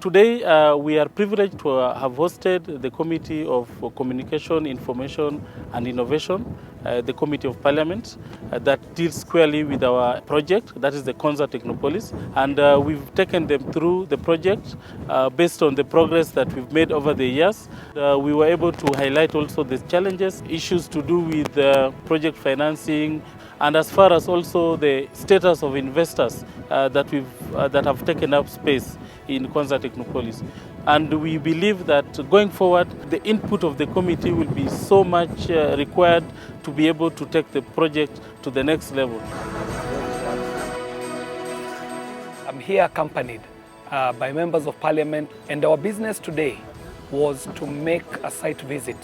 Today, we are privileged to have hosted the Committee of Communication, Information and Innovation, the Committee of Parliament, that deals squarely with our project, that is the Konza Technopolis. And we've taken them through the project based on the progress that we've made over the years. We were able to highlight also the challenges, issues to do with project financing, and as far as also the status of investors that have taken up space in Konza Technopolis. And we believe that going forward, the input of the committee will be so much required to be able to take the project to the next level. I'm here accompanied by members of parliament, and our business today was to make a site visit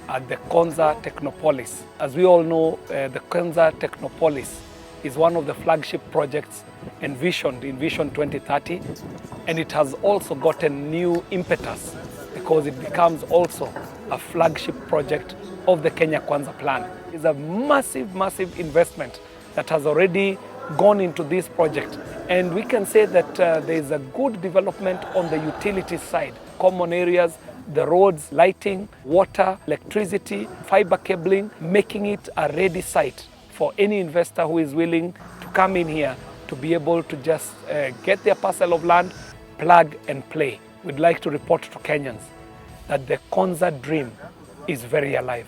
at the Konza Technopolis. As we all know, the Konza Technopolis is one of the flagship projects envisioned in Vision 2030, and it has also gotten new impetus because it becomes also a flagship project of the Kenya Kwanza plan. It's a massive, massive investment that has already gone into this project, and we can say that there is a good development on the utilities side, common areas, the roads, lighting, water, electricity, fiber cabling, making it a ready site for any investor who is willing to come in here to be able to just get their parcel of land, plug and play. We'd like to report to Kenyans that the Konza dream is very alive,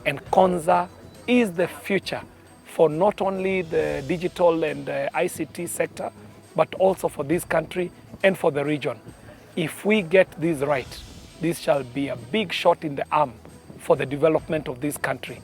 and Konza is the future for not only the digital and ICT sector, but also for this country and for the region. If we get this right, this shall be a big shot in the arm for the development of this country.